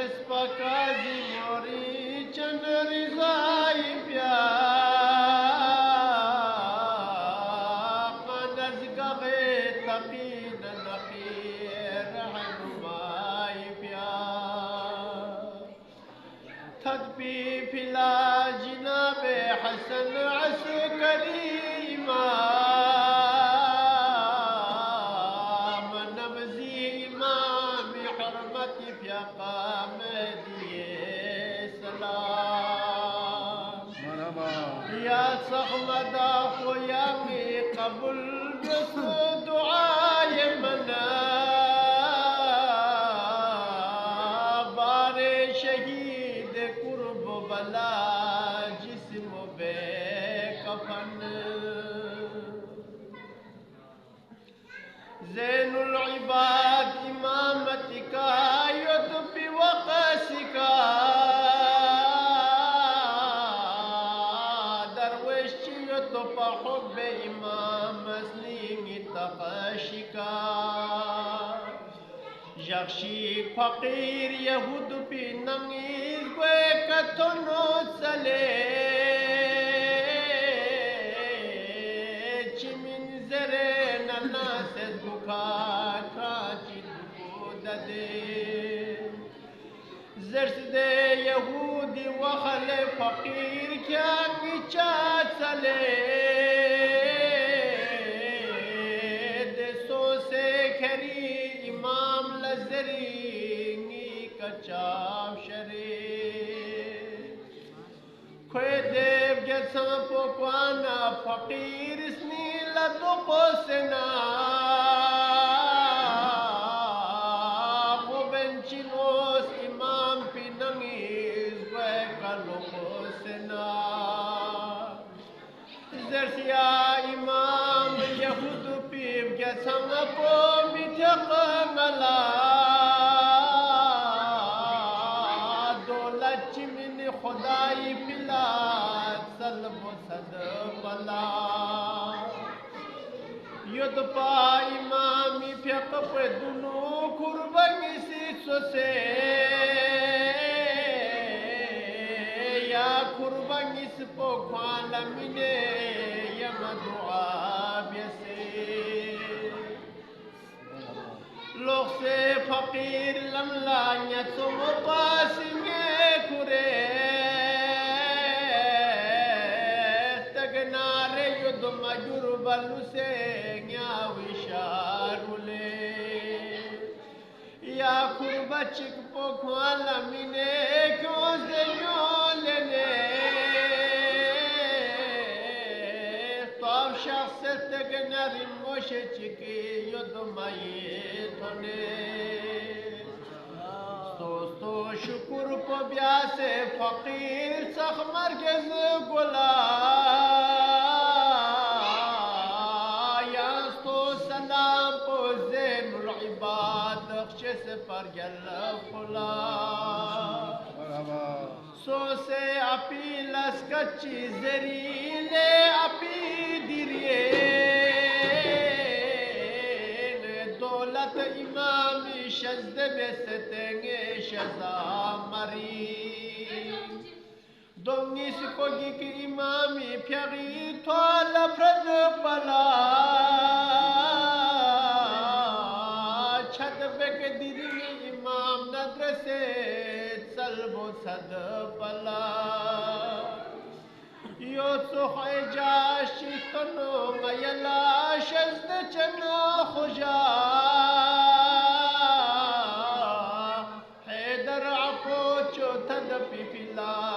Kazi mori chan rizai pya Qanas gaghe taqin naqir hanumai pya Thadpi pila jinabe Hasan askari imam Nabzi imam hurmati pya يا صخمة خويامي قبل بس دعاي منا باري شهيد قرب بلا جسم بكفن زين العباد إمامتك يطفي وقاسك حب إمام مسلم تقاشكا جخشي فقير يهود بنميز وكتنو سلي چمن زرين الناس بكا كاتي دودده زرس دي يهودي وخلي فقير كان بيشات سلي امام لزرینی کچاو شریف کوئی دیو جسم پوکوانا فقیر اسنی لدو پوسنا خوبنچینوس امام پی نمیز ویکلو پوسنا زرسیا امام یهود پیو جسم پو ملا دولت من خدای پلا سلب صد بلا یود پا امامی پیق پدنو قربانی سی سوسے یا قربانی سپو خوالا منے یم دعا بیسے لوگ سے فقیر لملانیت سو مپاسنگے کھرے تگنارے ید مجر بلو سے نیاوی شارولے یا کھربا چک پوکھوالا منے کیوں سے نیوں لینے طاف شخص تگناری موشے چکی ید مائی دوستو شکر کو بیاسے فقیر سخ مرکز گلا یاستو سلام کو زین العباد خشس پر جل خلا سو سے اپی لسکچی زریلے اپی دیریے امام شزد بستنگے شزا مری دونیس کو گی کہ امامی پیغی توال فرد پلا چھد بک دیدی امام ندرسے سلب و صد پلا یوسف جاشی کنو میلا شزد چنا خوشا حیدر عفو چو تد پی پلا